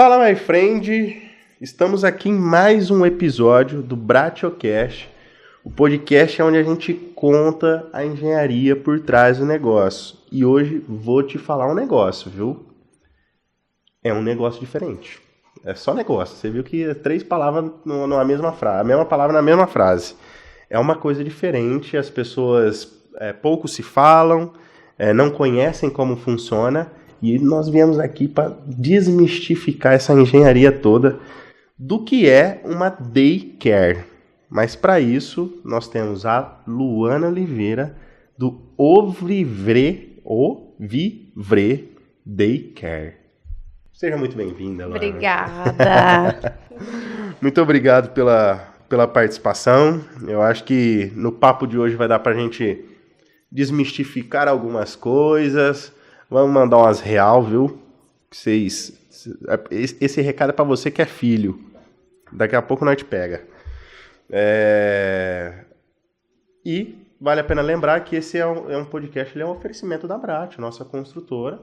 Fala, my friend! Estamos aqui em mais um episódio do Bratiocast, o podcast onde a gente conta a engenharia por trás do negócio. E hoje vou te falar um negócio, viu? É um negócio diferente. É só negócio. Você viu que é 3 palavras na mesma frase, a mesma palavra na mesma frase. É uma coisa diferente, as pessoas pouco se falam, não conhecem como funciona. E nós viemos aqui para desmistificar essa engenharia toda do que é uma daycare. Mas para isso, nós temos a Luana Oliveira, do Ovivre Daycare. Seja muito bem-vinda, Luana. Obrigada. Muito obrigado pela participação. Eu acho que no papo de hoje vai dar para a gente desmistificar algumas coisas. Vamos mandar umas real, viu? Esse recado é para você que é filho. Daqui a pouco nós te pega. E vale a pena lembrar que esse é um podcast, ele é um oferecimento da Brat, nossa construtora,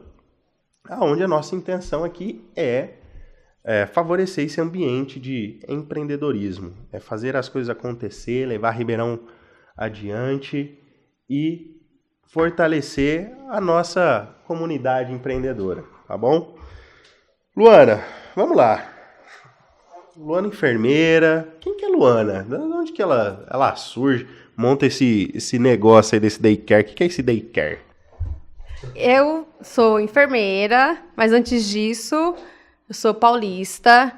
onde a nossa intenção aqui é favorecer esse ambiente de empreendedorismo. É fazer as coisas acontecer, levar Ribeirão adiante e fortalecer a nossa comunidade empreendedora, tá bom? Luana, vamos lá. Luana enfermeira. Quem que é Luana? De onde que ela surge? Monta esse negócio aí desse daycare. O que é esse daycare? Eu sou enfermeira, mas antes disso, eu sou paulista.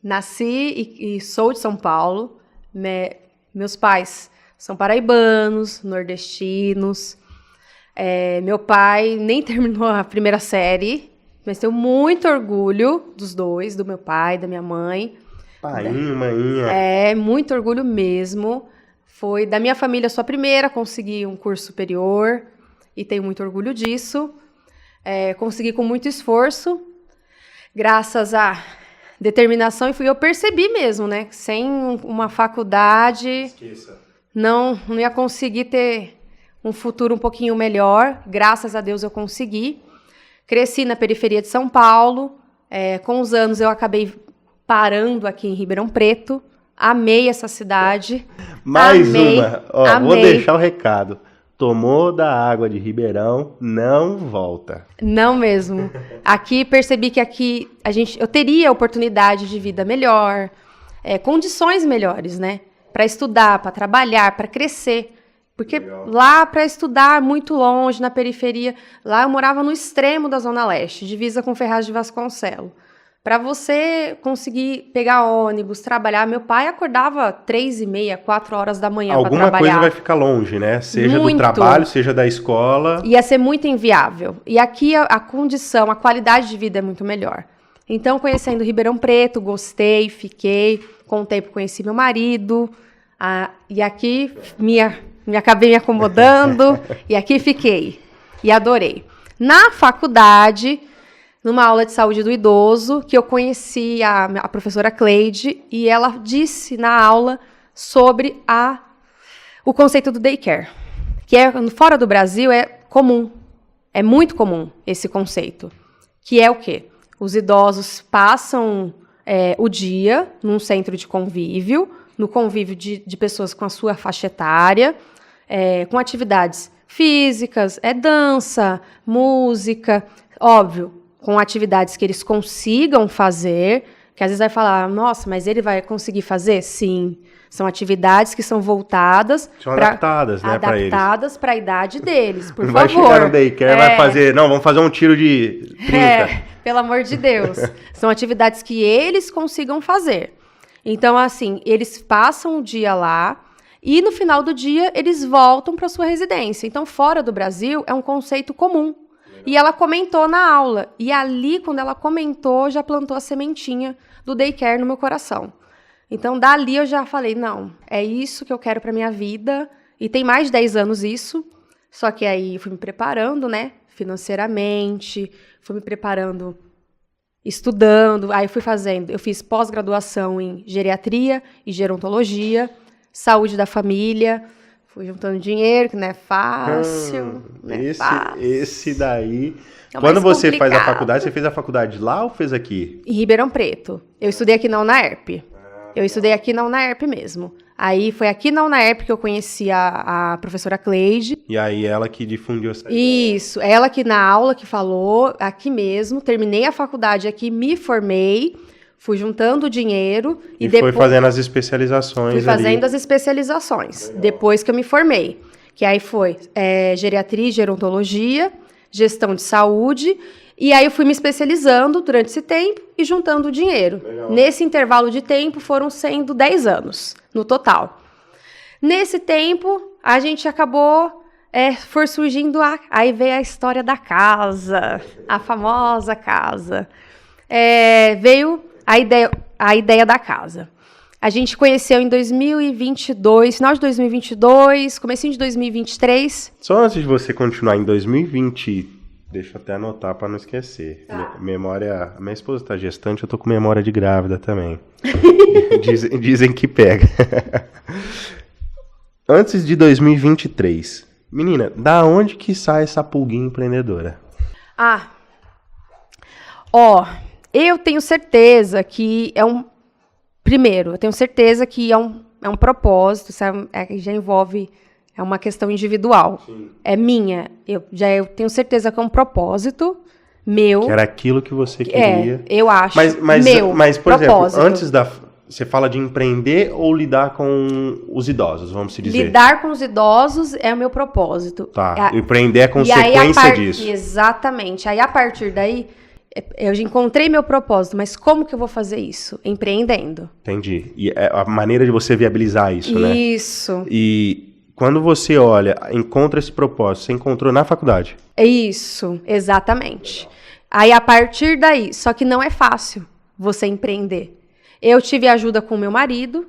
Nasci e sou de São Paulo. Meus pais são paraibanos, nordestinos. Meu pai nem terminou a primeira série, mas tenho muito orgulho dos dois, do meu pai, da minha mãe. Painho, maninha. Muito orgulho mesmo. Foi da minha família, sou a primeira a conseguir um curso superior e tenho muito orgulho disso. Consegui com muito esforço, graças à determinação, e eu percebi mesmo, né? Que sem uma faculdade... Esqueça. Não ia conseguir ter um futuro um pouquinho melhor. Graças a Deus eu consegui. Cresci na periferia de São Paulo. Com os anos eu acabei parando aqui em Ribeirão Preto. Amei essa cidade. Vou deixar o recado. Tomou da água de Ribeirão, não volta. Não mesmo. Aqui percebi que eu teria oportunidade de vida melhor, condições melhores, né? Para estudar, para trabalhar, para crescer. Porque lá, para estudar, muito longe, na periferia, lá eu morava no extremo da Zona Leste, divisa com Ferraz de Vasconcelos. Para você conseguir pegar ônibus, trabalhar, meu pai acordava 3h30, 4 horas da manhã para trabalhar. Alguma coisa vai ficar longe, né? Seja do trabalho, seja da escola. Ia ser muito inviável. E aqui a condição, a qualidade de vida é muito melhor. Então, conhecendo Ribeirão Preto, gostei, fiquei. Com o tempo conheci meu marido. E aqui me acabei me acomodando. E aqui fiquei. E adorei. Na faculdade, numa aula de saúde do idoso, que eu conheci a professora Cleide. E ela disse na aula sobre o conceito do daycare. Que fora do Brasil é comum. É muito comum esse conceito. Que é o quê? Os idosos passam o dia num centro de convívio, no convívio de pessoas com a sua faixa etária, com atividades físicas, dança, música, óbvio, com atividades que eles consigam fazer, que às vezes vai falar, nossa, mas ele vai conseguir fazer? Sim. São atividades que são voltadas... São adaptadas, né, para eles. Adaptadas para a idade deles, por não favor. Vai chegar no daycare, vai fazer... Não, vamos fazer um tiro de 30. Pelo amor de Deus. São atividades que eles consigam fazer. Então, assim, eles passam o dia lá e no final do dia eles voltam para sua residência. Então, fora do Brasil, é um conceito comum. E ela comentou na aula. E ali, quando ela comentou, já plantou a sementinha do daycare no meu coração. Então, dali eu já falei, não, é isso que eu quero para minha vida. E tem mais de 10 anos isso. Só que aí eu fui me preparando, né? Financeiramente, fui me preparando, estudando. Aí eu fiz pós-graduação em geriatria e gerontologia, saúde da família. Fui juntando dinheiro, que não é fácil. Não é fácil. Esse daí... É o Quando mais você faz a complicado. faculdade, você fez a faculdade lá ou fez aqui? Em Ribeirão Preto. Eu estudei aqui na UNAERP. Eu estudei aqui na UNAERP mesmo. Aí foi aqui na UNAERP que eu conheci a professora Cleide. E aí ela que difundiu essa Isso, ela que na aula que falou, aqui mesmo. Terminei a faculdade aqui, me formei, fui juntando dinheiro. E depois foi fazendo as especializações fui fazendo ali. as especializações, Legal. depois que eu me formei. Que aí foi geriatria e gerontologia, gestão de saúde. E aí eu fui me especializando durante esse tempo e juntando dinheiro. Legal. Nesse intervalo de tempo foram sendo 10 anos no total. Nesse tempo, a gente acabou, for surgindo, aí veio a história da casa, a famosa casa. Veio a ideia da casa. A gente conheceu em 2022, final de 2022, comecinho de 2023. Só antes de você continuar, em 2020, deixa eu até anotar para não esquecer. Tá. Memória, a minha esposa tá gestante, eu tô com memória de grávida também. Dizem que pega. Antes de 2023, menina, da onde que sai essa pulguinha empreendedora? Eu tenho certeza que Primeiro, eu tenho certeza que é um propósito, isso já envolve, é uma questão individual. Sim. É minha. Eu tenho certeza que é um propósito meu. Que era aquilo que você queria. Eu acho. Mas por propósito. exemplo, você fala de empreender ou lidar com os idosos, vamos se dizer? Lidar com os idosos é o meu propósito. Tá, empreender é consequência disso. Exatamente. Aí, a partir daí, eu já encontrei meu propósito, mas como que eu vou fazer isso? Empreendendo. Entendi. E é a maneira de você viabilizar isso, né? Isso. E quando você olha, encontra esse propósito, você encontrou na faculdade? Isso, exatamente. Aí, a partir daí, só que não é fácil você empreender. Eu tive ajuda com o meu marido,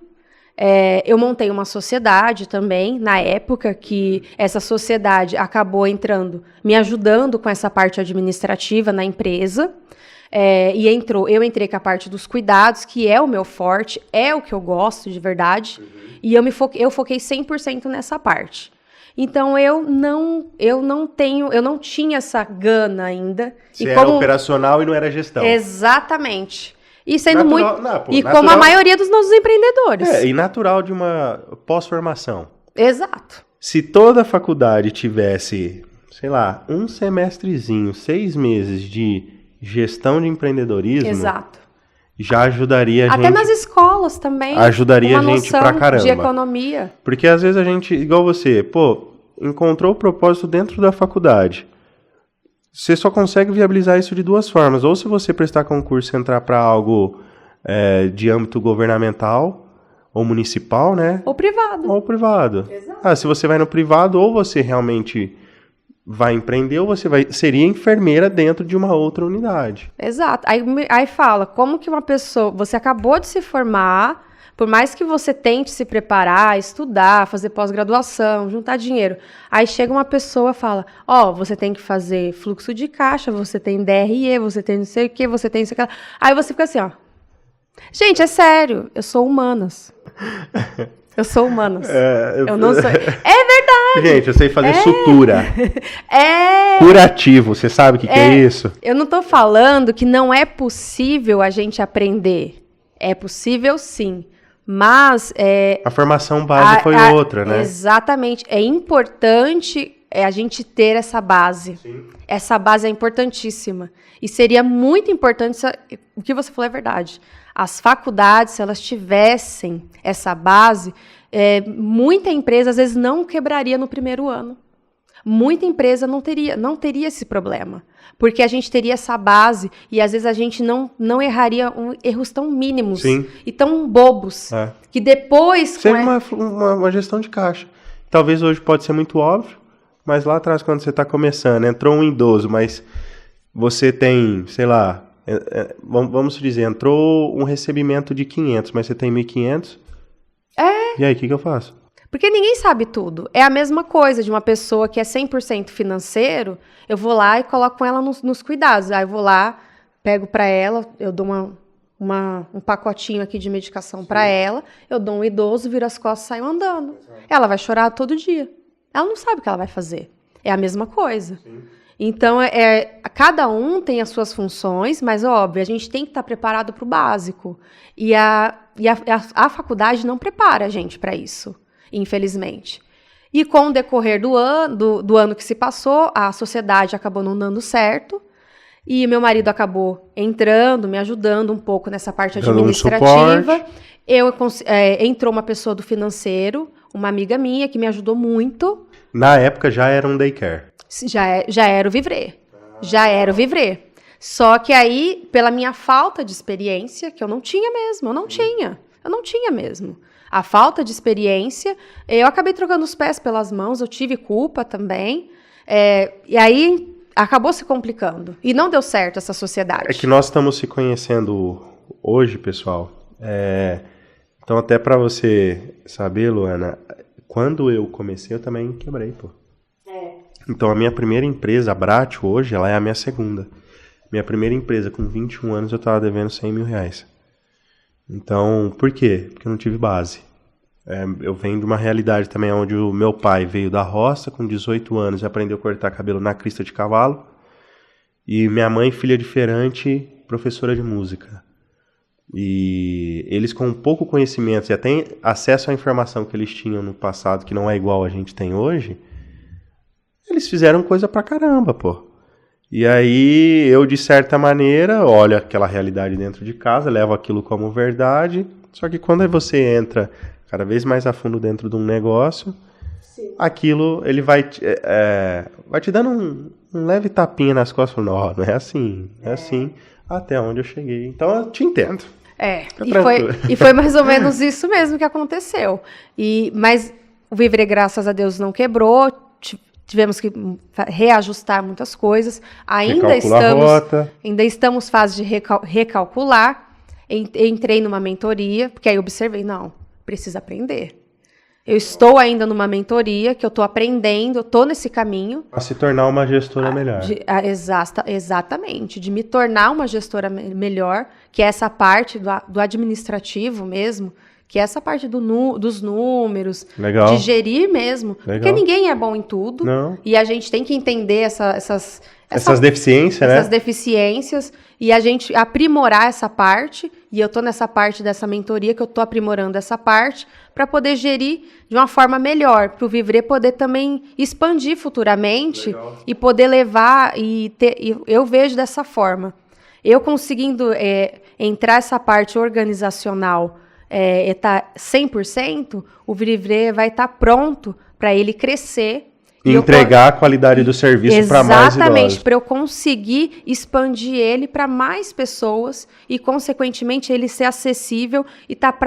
eu montei uma sociedade também, na época que essa sociedade acabou me ajudando com essa parte administrativa na empresa, eu entrei com a parte dos cuidados, que é o meu forte, é o que eu gosto de verdade, e eu foquei 100% nessa parte. Então, eu não tinha essa gana ainda. Você era operacional e não era gestão. Exatamente. E sendo natural. Como a maioria dos nossos empreendedores. E natural de uma pós-formação. Exato. Se toda a faculdade tivesse, sei lá, um semestrezinho, 6 meses de gestão de empreendedorismo, Exato. já ajudaria a gente... Até nas escolas também. Ajudaria a gente pra caramba. De economia. Porque às vezes a gente, igual você, encontrou o propósito dentro da faculdade. Você só consegue viabilizar isso de 2 formas. Ou se você prestar concurso e entrar para algo de âmbito governamental ou municipal, né? Ou privado. Exato. Se você vai no privado, ou você realmente vai empreender, ou você seria enfermeira dentro de uma outra unidade. Exato. Aí fala, como que uma pessoa... Você acabou de se formar... Por mais que você tente se preparar, estudar, fazer pós-graduação, juntar dinheiro, aí chega uma pessoa e fala, você tem que fazer fluxo de caixa, você tem DRE, você tem não sei o que, você tem isso aqui. Aí você fica assim, Gente, é sério, eu sou humanas. Eu sou humanas. Eu não sou... É verdade! Gente, eu sei fazer sutura. Curativo, você sabe o que é isso? Eu não tô falando que não é possível a gente aprender. É possível, sim. Mas... a formação base foi outra, né? Exatamente. É importante a gente ter essa base. Sim. Essa base é importantíssima. E seria muito importante... O que você falou é verdade. As faculdades, se elas tivessem essa base, muita empresa, às vezes, não quebraria no primeiro ano. Muita empresa não teria esse problema. Porque a gente teria essa base e, às vezes, a gente não erraria erros tão mínimos. Sim. E tão bobos. Que depois... Sempre uma gestão de caixa. Talvez hoje pode ser muito óbvio, mas lá atrás, quando você está começando, entrou um idoso, mas você tem, sei lá, vamos dizer, entrou um recebimento de 500, mas você tem 1.500. E aí, o que eu faço? Porque ninguém sabe tudo. É a mesma coisa de uma pessoa que é 100% financeiro, eu vou lá e coloco ela nos cuidados. Aí eu vou lá, pego para ela, eu dou um pacotinho aqui de medicação para ela, eu dou um idoso, viro as costas e saio andando. Ela vai chorar todo dia. Ela não sabe o que ela vai fazer. É a mesma coisa. Sim. Então, cada um tem as suas funções, mas, óbvio, a gente tem que estar preparado para o básico. E a faculdade não prepara a gente para isso, infelizmente. E com o decorrer do ano que se passou, a sociedade acabou não dando certo, e meu marido acabou entrando, me ajudando um pouco nessa parte administrativa. Entrou uma pessoa do financeiro, uma amiga minha, que me ajudou muito. Na época já era um daycare. Já era o Vivre. Já era o Vivre. Só que aí, pela minha falta de experiência, que eu não tinha mesmo, eu não tinha mesmo. A falta de experiência, eu acabei trocando os pés pelas mãos, eu tive culpa também. E aí, acabou se complicando. E não deu certo essa sociedade. É que nós estamos se conhecendo hoje, pessoal. Então, até para você saber, Luana, quando eu comecei, eu também quebrei, pô. Então, a minha primeira empresa, a Bratio, hoje, ela é a minha segunda. Minha primeira empresa, com 21 anos, eu estava devendo 100 mil reais. Então, por quê? Porque eu não tive base. Eu venho de uma realidade também onde o meu pai veio da roça, com 18 anos, e aprendeu a cortar cabelo na crista de cavalo. E minha mãe, filha de feirante, professora de música. E eles, com pouco conhecimento e até acesso à informação que eles tinham no passado, que não é igual a gente tem hoje, eles fizeram coisa pra caramba, pô. E aí eu, de certa maneira, olho aquela realidade dentro de casa, levo aquilo como verdade, só que quando você entra cada vez mais a fundo dentro de um negócio, sim, aquilo ele vai te dando um leve tapinha nas costas, falando, não é assim, é assim, até onde eu cheguei. Então eu te entendo. E foi mais ou menos isso mesmo que aconteceu. Mas o Vivre, graças a Deus, não quebrou. Tivemos que reajustar muitas coisas. Ainda estamos em fase de recalcular. Entrei numa mentoria, porque aí observei, não, precisa aprender. Eu estou ainda numa mentoria, que eu estou aprendendo, eu estou nesse caminho. Para se tornar uma gestora melhor. Exatamente, de me tornar uma gestora melhor, que é essa parte do administrativo mesmo, que é essa parte dos números, legal, de gerir mesmo. Legal. Porque ninguém é bom em tudo. Não. E a gente tem que entender essas deficiências, essas deficiências, e a gente aprimorar essa parte. E eu estou nessa parte dessa mentoria, que eu estou aprimorando essa parte, para poder gerir de uma forma melhor, para o Vivre poder também expandir futuramente. Legal. E poder levar, e eu vejo dessa forma. Eu conseguindo entrar essa parte organizacional, tá 100%, o Vivre vai estar pronto para ele crescer. E entregar a qualidade do serviço para mais idosos. Exatamente, para eu conseguir expandir ele para mais pessoas e, consequentemente, ele ser acessível e estar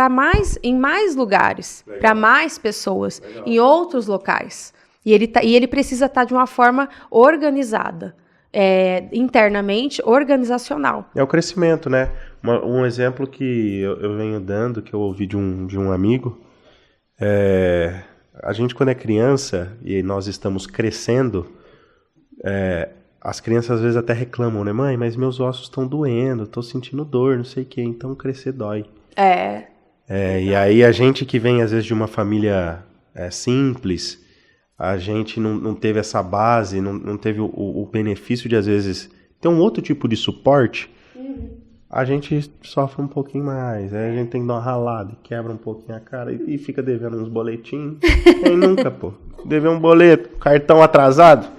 em mais lugares, para mais pessoas, legal, em outros locais. E ele precisa estar de uma forma organizada, internamente, organizacional. É o crescimento, né? Um exemplo que eu venho dando, que eu ouvi de um amigo, a gente, quando é criança e nós estamos crescendo, as crianças às vezes até reclamam, né? Mãe, mas meus ossos estão doendo, estou sentindo dor, não sei o quê, então crescer dói. E aí a gente que vem às vezes de uma família simples, a gente não teve essa base, não teve o benefício de às vezes ter um outro tipo de suporte, a gente sofre um pouquinho mais, aí a gente tem que dar uma ralada, quebra um pouquinho a cara e fica devendo uns boletinhos. Quem nunca, pô? Dever um boleto, cartão atrasado?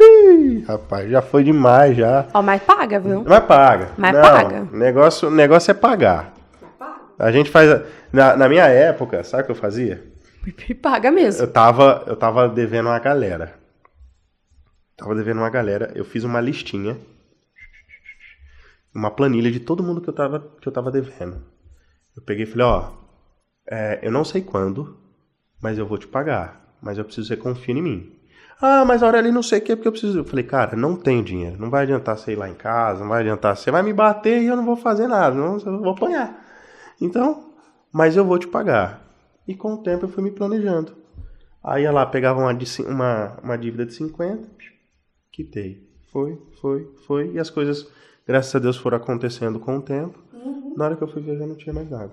Ih, rapaz, já foi demais, já. Mas paga, viu? Mas paga. Paga. O negócio é pagar. A gente faz... Na minha época, sabe o que eu fazia? Paga mesmo. Eu tava devendo uma galera. Eu fiz uma listinha, uma planilha de todo mundo que eu tava devendo. Eu peguei e falei, eu não sei quando, mas eu vou te pagar. Mas eu preciso que você confie em mim. Mas a hora ali não sei o que, porque eu preciso... Eu falei, cara, não tenho dinheiro. Não vai adiantar você ir lá em casa, não vai adiantar... Você vai me bater e eu não vou fazer nada, eu vou apanhar. Então, mas eu vou te pagar. E com o tempo eu fui me planejando. Aí ia lá, pegava uma dívida de 50, quitei. Foi. E as coisas... Graças a Deus foram acontecendo com o tempo. Na hora que eu fui ver, já não tinha mais nada.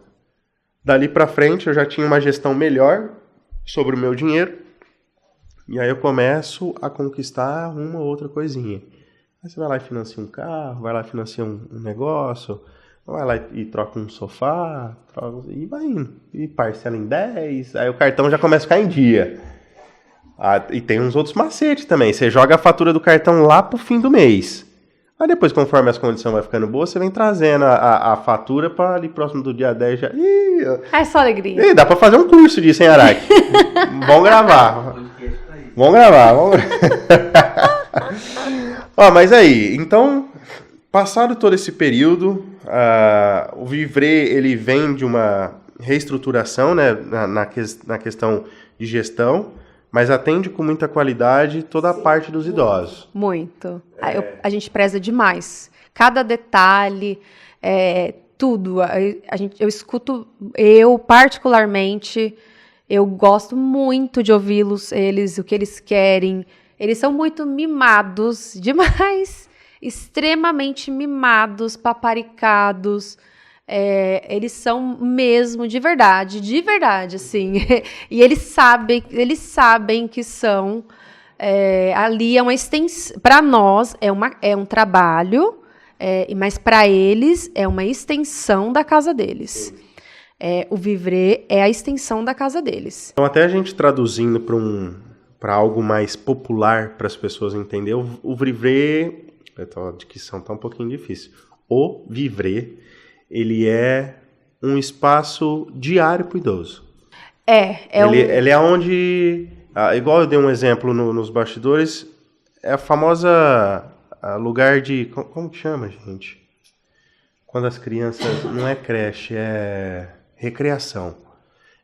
Dali pra frente, eu já tinha uma gestão melhor sobre o meu dinheiro. E aí eu começo a conquistar uma ou outra coisinha. Aí você vai lá e financia um carro, vai lá e financia um negócio, vai lá e troca um sofá, e vai indo. E parcela em 10, aí o cartão já começa a ficar em dia. E tem uns outros macetes também. Você joga a fatura do cartão lá pro fim do mês. Aí depois, conforme as condições vai ficando boas, você vem trazendo a fatura para ali próximo do dia 10 já. É só alegria. Dá pra fazer um curso disso, hein, Araki? Vamos gravar. Vamos gravar. Ó, mas aí, então, passado todo esse período, o Vivre, ele vem de uma reestruturação, né, na questão de gestão, mas atende com muita qualidade toda a parte dos idosos. Muito. A gente preza demais. Cada detalhe, tudo. Eu escuto, particularmente, eu gosto muito de ouvi-los, o que eles querem. Eles são muito mimados, demais. Extremamente mimados, paparicados. Eles são mesmo, de verdade, assim. E eles sabem que são, ali é uma extensão, para nós é um trabalho, mas para eles é uma extensão da casa deles. O Vivre é a extensão da casa deles. Então, até a gente traduzindo para algo mais popular, para as pessoas entenderem, o Vivre, a dicção tá um pouquinho difícil, o Vivre, ele é um espaço diário para o idoso. Ele é onde, igual eu dei um exemplo nos bastidores, é a famosa lugar de, como que chama, gente? Quando as crianças, não é creche, é recreação.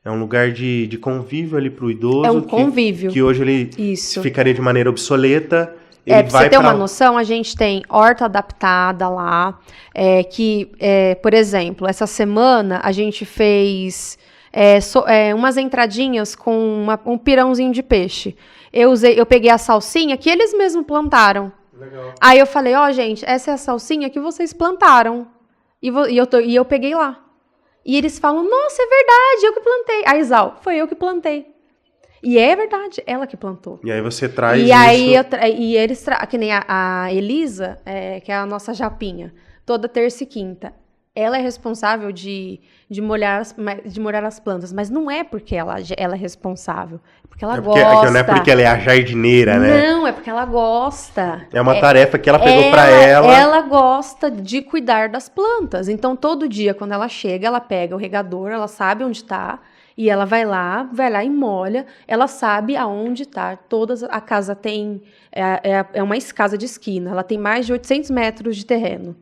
É um lugar de convívio ali para o idoso. É um convívio. Que hoje ele ficaria de maneira obsoleta. Pra você ter uma noção, a gente tem horta adaptada lá, por exemplo, essa semana a gente fez umas entradinhas com um pirãozinho de peixe. Eu peguei a salsinha que eles mesmos plantaram. Legal. Aí eu falei, gente, essa é a salsinha que vocês plantaram. E eu peguei lá. E eles falam, nossa, é verdade, eu que plantei. A Isal, foi eu que plantei. E é verdade, ela que plantou. E aí você traz isso. E eles que nem a Elisa, que é a nossa japinha, toda terça e quinta. Ela é responsável de molhar as plantas, mas não é porque ela é responsável, é porque ela gosta. Não é porque ela é a jardineira, né? Não, é porque ela gosta. É uma tarefa que ela pegou pra ela. Ela gosta de cuidar das plantas. Então, todo dia, quando ela chega, ela pega o regador, ela sabe onde tá. E ela vai lá e molha. Ela sabe aonde está. A casa tem... É uma casa de esquina. Ela tem mais de 800 metros de terreno.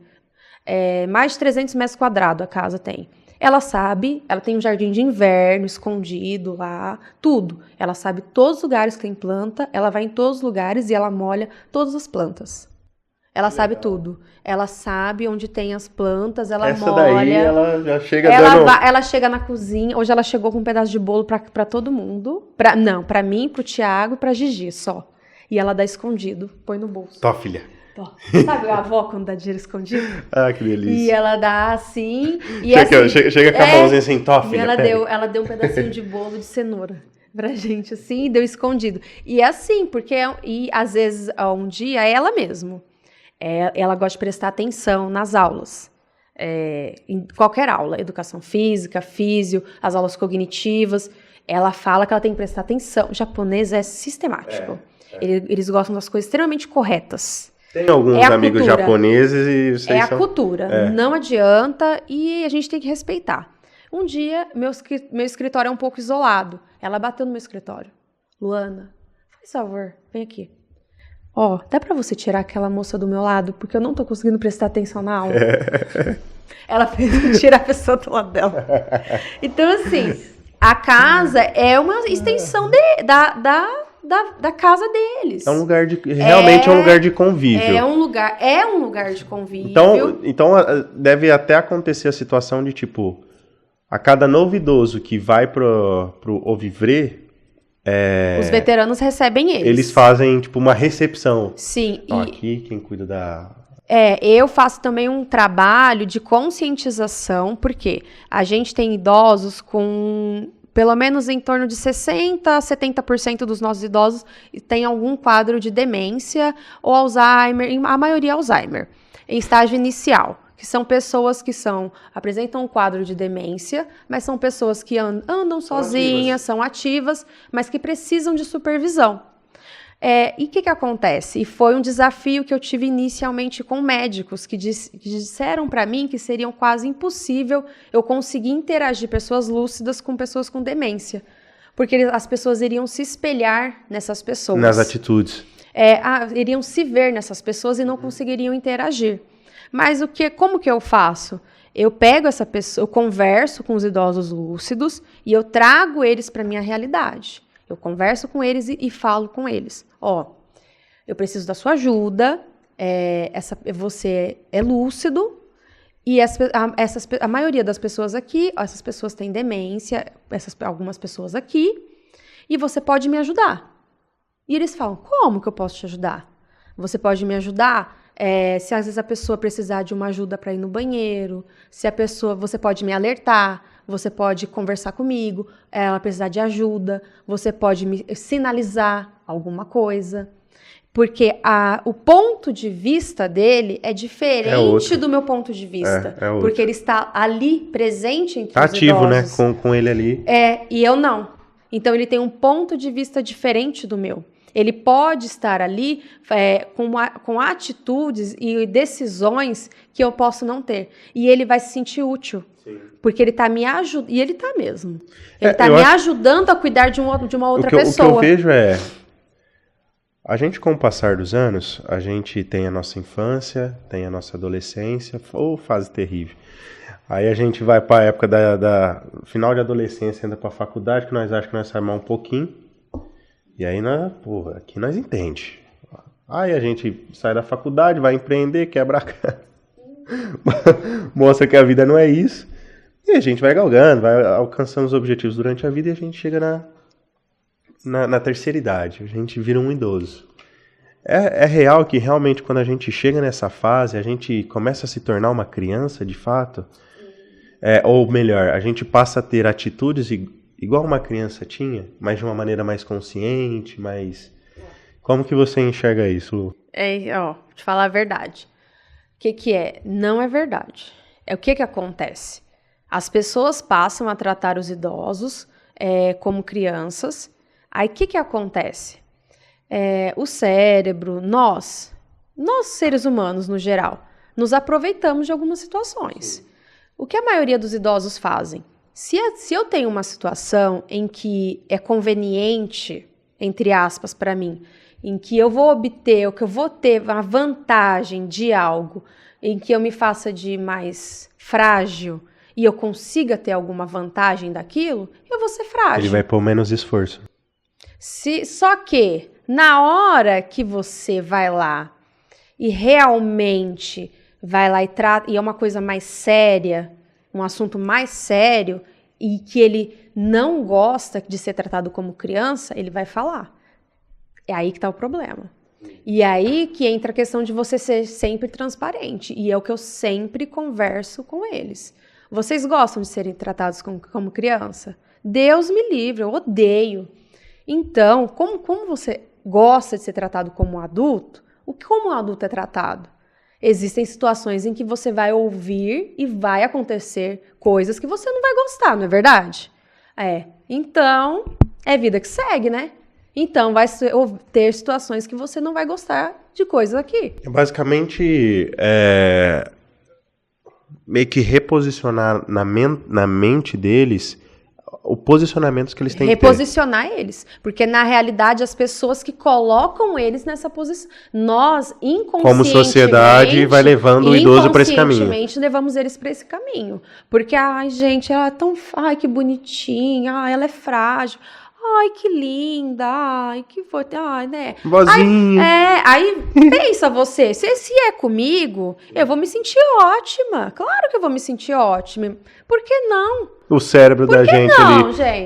Mais de 300 metros quadrados a casa tem. Ela sabe... Ela tem um jardim de inverno escondido lá. Tudo. Ela sabe todos os lugares que tem planta. Ela vai em todos os lugares e ela molha todas as plantas. Ela sabe tudo. Ela sabe onde tem as plantas, ela molha. Essa daí, ela já chega ela chega na cozinha. Hoje ela chegou com um pedaço de bolo pra todo mundo. Pra mim, pro Thiago e pra Gigi, só. E ela dá escondido, põe no bolso. Tó, filha. Tó. Sabe a avó quando dá dinheiro escondido? Que delícia. E ela dá assim... Chega com a mãozinha assim, tó, filha. E ela deu um pedacinho de bolo de cenoura pra gente, assim, e deu escondido. E é assim, porque... E às vezes, um dia, é ela mesmo. Ela gosta de prestar atenção nas aulas, em qualquer aula, educação física, físio, as aulas cognitivas, ela fala que ela tem que prestar atenção. O japonês é sistemático, eles gostam das coisas extremamente corretas. Tem alguns amigos japoneses e vocês a cultura, não adianta e a gente tem que respeitar. Um dia, meu escritório é um pouco isolado, ela bateu no meu escritório. Luana, faz favor, vem aqui. Dá pra você tirar aquela moça do meu lado? Porque eu não tô conseguindo prestar atenção na aula. Ela fez tirar a pessoa do lado dela. Então, assim, a casa é uma extensão da casa deles. É um lugar realmente é um lugar de convívio. É um lugar de convívio. Então deve até acontecer a situação de, tipo, a cada novo idoso que vai pro Vivre... Os veteranos recebem eles. Eles fazem, tipo, uma recepção. Sim. Aqui, quem cuida Eu faço também um trabalho de conscientização, porque a gente tem idosos com, pelo menos em torno de 60% a 70% dos nossos idosos tem algum quadro de demência ou Alzheimer, a maioria Alzheimer, em estágio inicial, que são pessoas que apresentam um quadro de demência, mas são pessoas que andam sozinhas, são ativas, mas que precisam de supervisão. E o que acontece? E foi um desafio que eu tive inicialmente com médicos que disseram para mim que seria quase impossível eu conseguir interagir pessoas lúcidas com pessoas com demência, porque as pessoas iriam se espelhar nessas pessoas. Nas atitudes. Iriam se ver nessas pessoas e não conseguiriam interagir. Mas como que eu faço? Eu pego essa pessoa, eu converso com os idosos lúcidos e eu trago eles para a minha realidade. Eu converso com eles e falo com eles. Eu preciso da sua ajuda, você é lúcido, e a maioria das pessoas aqui, essas pessoas têm demência, algumas pessoas aqui, e você pode me ajudar. E eles falam, como que eu posso te ajudar? Você pode me ajudar? Se às vezes a pessoa precisar de uma ajuda para ir no banheiro, você pode me alertar, você pode conversar comigo, ela precisar de ajuda, você pode me sinalizar alguma coisa. Porque o ponto de vista dele é diferente do meu ponto de vista. Porque ele está ali presente entre os ativo, idosos. Né? Com ele ali. E eu não. Então ele tem um ponto de vista diferente do meu. Ele pode estar ali com atitudes e decisões que eu posso não ter. E ele vai se sentir útil. Sim. Porque ele está me ajudando. E ele está mesmo. Ele está me ajudando a cuidar de uma outra pessoa. O que eu vejo a gente, com o passar dos anos, a gente tem a nossa infância, tem a nossa adolescência, fase terrível. Aí a gente vai para a época da final de adolescência, ainda para a faculdade, que nós achamos que nós sabemos um pouquinho. E aí, aqui nós entende. Aí a gente sai da faculdade, vai empreender, quebra a cara. Mostra que a vida não é isso. E a gente vai galgando, vai alcançando os objetivos durante a vida e a gente chega na terceira idade. A gente vira um idoso. É real que realmente quando a gente chega nessa fase, a gente começa a se tornar uma criança de fato? Ou melhor, a gente passa a ter atitudes igual uma criança tinha, mas de uma maneira mais consciente, mais... Como que você enxerga isso, Lu? Te falar a verdade. O que é? Não é verdade. O que acontece? As pessoas passam a tratar os idosos como crianças. Aí o que acontece? O cérebro, nós seres humanos no geral, nos aproveitamos de algumas situações. Sim. O que a maioria dos idosos fazem? Se eu tenho uma situação em que é conveniente, entre aspas, para mim, em que eu vou obter, ou que eu vou ter uma vantagem de algo, em que eu me faça de mais frágil e eu consiga ter alguma vantagem daquilo, eu vou ser frágil. Ele vai pôr menos esforço. Só que, na hora que você vai lá e realmente vai lá e é uma coisa mais séria, um assunto mais sério, e que ele não gosta de ser tratado como criança, ele vai falar. É aí que está o problema. E aí que entra a questão de você ser sempre transparente. E é o que eu sempre converso com eles. Vocês gostam de serem tratados como criança? Deus me livre, eu odeio. Então, como você gosta de ser tratado como um adulto, como um adulto é tratado? Existem situações em que você vai ouvir e vai acontecer coisas que você não vai gostar, não é verdade? Então, é vida que segue, né? Então, vai ter situações que você não vai gostar de coisas aqui. Basicamente, meio que reposicionar na mente deles o posicionamento que eles têm que ter. Reposicionar eles. Porque, na realidade, as pessoas que colocam eles nessa posição... Nós, inconscientemente... Como sociedade, vai levando o idoso para esse caminho. Inconscientemente, levamos eles para esse caminho. Porque, gente, ela é tão... Ai, que bonitinha. Ai, ela é frágil. Ai, que linda. Ai, que foi... Ai, né? Vozinho. Aí pensa você. Se é comigo, eu vou me sentir ótima. Claro que eu vou me sentir ótima. Por que não? O cérebro da gente,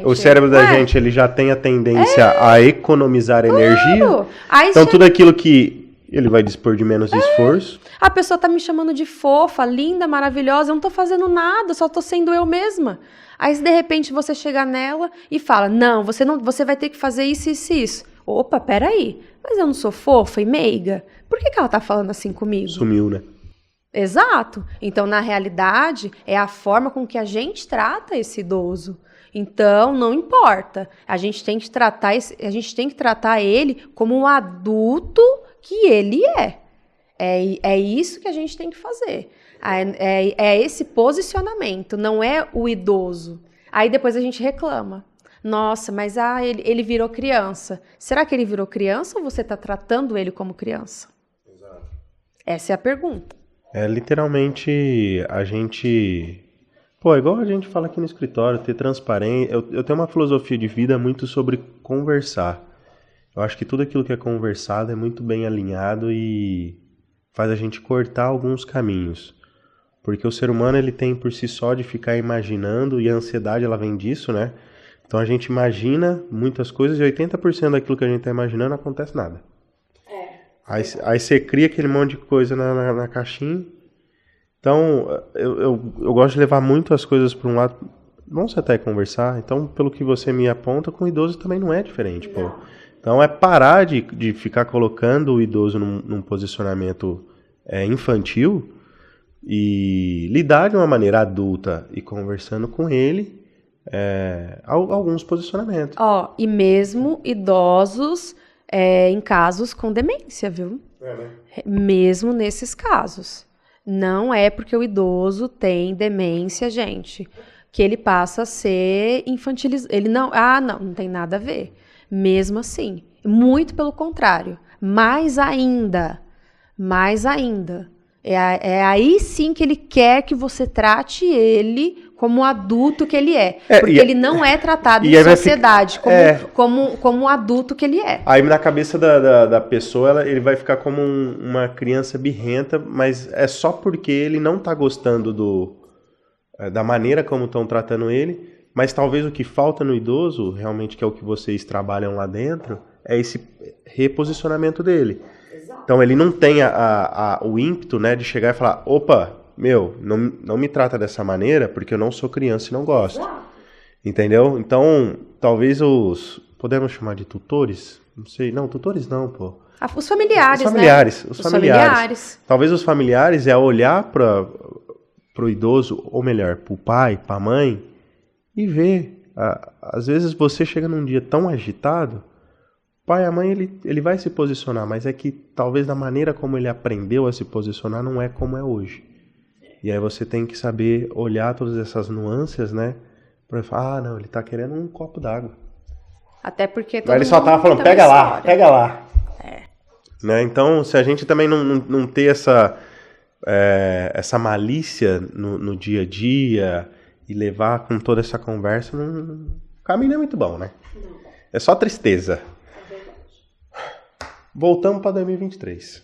o cérebro da gente, ele já tem a tendência a economizar energia. Aí então tudo aquilo que ele vai dispor de menos esforço. A pessoa tá me chamando de fofa, linda, maravilhosa, eu não tô fazendo nada, só tô sendo eu mesma. Aí, de repente, você chega nela e fala, não, você vai ter que fazer isso, isso e isso. Opa, peraí, mas eu não sou fofa e meiga? Por que ela tá falando assim comigo? Sumiu, né? Exato. Então, na realidade, é a forma com que a gente trata esse idoso. Então, não importa. A gente tem que tratar ele como um adulto que ele é. É isso que a gente tem que fazer. É esse posicionamento, não é o idoso. Aí depois a gente reclama. Nossa, mas ele virou criança. Será que ele virou criança ou você está tratando ele como criança? Exato. Essa é a pergunta. Literalmente, a gente... Pô, igual a gente fala aqui no escritório, ter transparência... Eu tenho uma filosofia de vida muito sobre conversar. Eu acho que tudo aquilo que é conversado é muito bem alinhado e faz a gente cortar alguns caminhos. Porque o ser humano, ele tem por si só de ficar imaginando, e a ansiedade, ela vem disso, né? Então a gente imagina muitas coisas e 80% daquilo que a gente está imaginando não acontece nada. Aí você cria aquele monte de coisa na caixinha. Então, eu gosto de levar muito as coisas para um lado. Vamos até conversar. Então, pelo que você me aponta, com o idoso também não é diferente, pô. Então, é parar de ficar colocando o idoso num posicionamento infantil e lidar de uma maneira adulta e conversando com ele alguns posicionamentos. E mesmo idosos em casos com demência, viu? Né? Mesmo nesses casos. Não é porque o idoso tem demência, gente, que ele passa a ser infantilizado. Ele não tem nada a ver. Mesmo assim, muito pelo contrário. Mais ainda. É aí sim que ele quer que você trate ele como o adulto que ele é. Porque ele não é tratado em sociedade como o adulto que ele é. Aí na cabeça da pessoa, ele vai ficar como uma criança birrenta, mas é só porque ele não está gostando da maneira como estão tratando ele, mas talvez o que falta no idoso, realmente que é o que vocês trabalham lá dentro, é esse reposicionamento dele. Exato. Então ele não tem o ímpeto, né, de chegar e falar, opa, não me trata dessa maneira porque eu não sou criança e não gosto. Exato. Entendeu? Então, talvez podemos chamar de tutores? Não sei. Não, tutores não, pô. Os familiares, né? Os familiares. Talvez os familiares olhar para o idoso, ou melhor, para o pai, para a mãe, e ver. Às vezes você chega num dia tão agitado, o pai e a mãe, ele vai se posicionar, mas é que talvez da maneira como ele aprendeu a se posicionar não é como é hoje. E aí você tem que saber olhar todas essas nuances, né? Pra falar, não, ele tá querendo um copo d'água. Até porque ele só tava falando, pega lá. Né? Então, se a gente também não ter essa malícia no dia a dia e levar com toda essa conversa, o caminho não é muito bom, né? Não. É só tristeza. É verdade. Voltamos para 2023.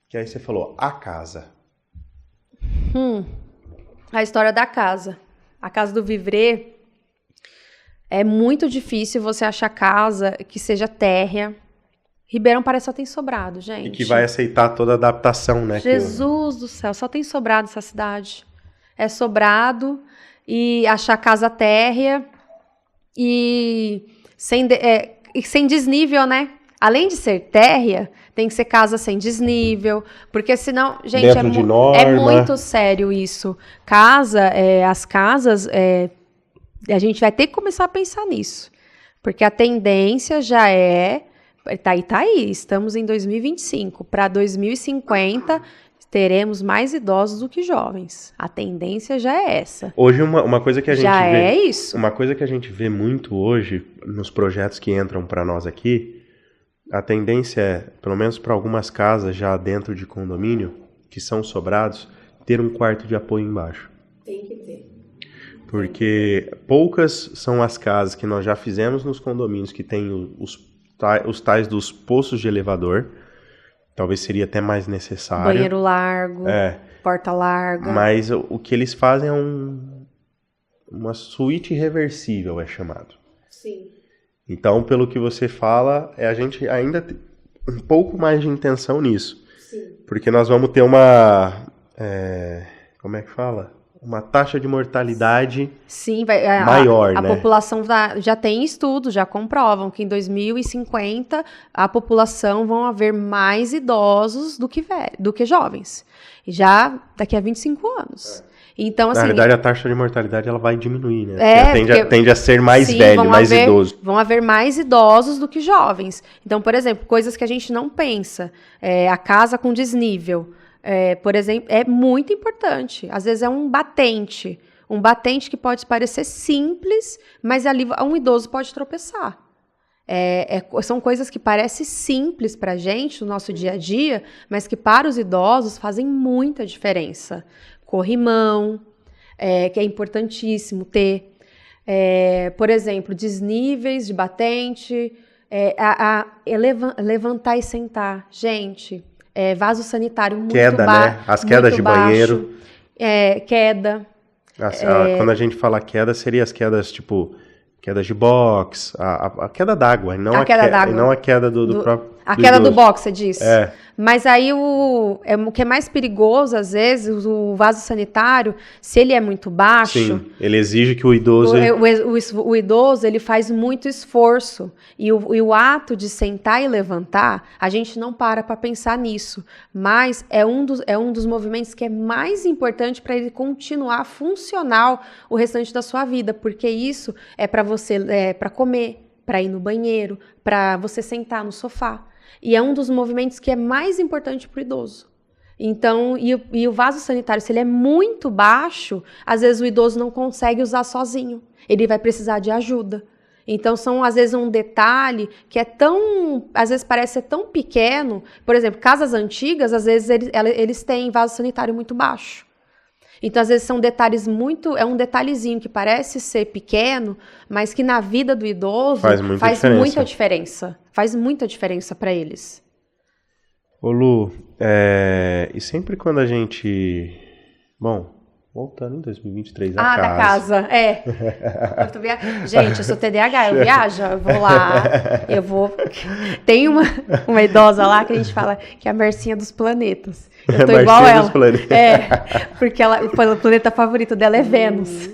Que aí você falou, a casa. A história da casa. A casa do Vivré. É muito difícil você achar casa que seja térrea. Ribeirão parece que só tem sobrado, gente. E que vai aceitar toda a adaptação, né? Jesus do céu, só tem sobrado essa cidade. É sobrado e achar casa térrea e sem desnível, né? Além de ser térrea, tem que ser casa sem desnível, porque senão, gente, é muito sério isso. As casas, a gente vai ter que começar a pensar nisso, porque a tendência já tá aí, estamos em 2025, para 2050 teremos mais idosos do que jovens. A tendência já é essa. Hoje uma coisa que a gente já vê, é isso. Uma coisa que a gente vê muito hoje nos projetos que entram para nós aqui, a tendência é, pelo menos para algumas casas já dentro de condomínio, que são sobrados, ter um quarto de apoio embaixo. Tem que ter. Porque poucas são as casas que nós já fizemos nos condomínios que tem os tais dos poços de elevador. Talvez seria até mais necessário. Banheiro largo, porta larga. Mas o que eles fazem é uma suíte reversível, é chamado. Sim. Então, pelo que você fala, a gente ainda um pouco mais de intenção nisso. Sim. Porque nós vamos ter uma... como é que fala? Uma taxa de mortalidade maior, a né? população já tem estudos, já comprovam que em 2050 a população vão haver mais idosos do que jovens. Já daqui a 25 anos. Então, assim, na verdade, a taxa de mortalidade ela vai diminuir, né? Tende a ser mais velho, mais idoso. Vão haver mais idosos do que jovens. Então, por exemplo, coisas que a gente não pensa. A casa com desnível. Por exemplo, é muito importante. Às vezes é um batente que pode parecer simples, mas ali um idoso pode tropeçar. São coisas que parecem simples para a gente no nosso dia a dia, mas que para os idosos fazem muita diferença. Corrimão, que é importantíssimo ter. Por exemplo, desníveis de batente, levantar e sentar. Gente... vaso sanitário muito baixo. Né? As quedas de banheiro. Queda. Quando a gente fala queda, seria as quedas, tipo, quedas de box, a queda d'água, não a queda do próprio... A queda do box, você disse. Mas aí o que é mais perigoso, às vezes, o vaso sanitário, se ele é muito baixo... Sim, ele exige que o idoso... O idoso, ele faz muito esforço. E o ato de sentar e levantar, a gente não para pensar nisso. Mas é um dos movimentos que é mais importante para ele continuar funcional o restante da sua vida. Porque isso é para você, para comer, para ir no banheiro, para você sentar no sofá. E é um dos movimentos que é mais importante para o idoso. Então, e o vaso sanitário, se ele é muito baixo, às vezes o idoso não consegue usar sozinho. Ele vai precisar de ajuda. Então, às vezes, um detalhe que às vezes parece ser tão pequeno. Por exemplo, casas antigas, às vezes eles têm vaso sanitário muito baixo. Então, às vezes, são detalhes um detalhezinho que parece ser pequeno, mas que na vida do idoso faz muita diferença. Faz muita diferença para eles. Ô Lu, e sempre quando a gente... Bom, voltando em 2023 a casa. Da casa, Gente, eu sou TDAH, eu viajo, eu vou lá, Tem uma idosa lá que a gente fala que é a Mercinha dos planetas. Eu tô igual ela. Porque o planeta favorito dela é Vênus.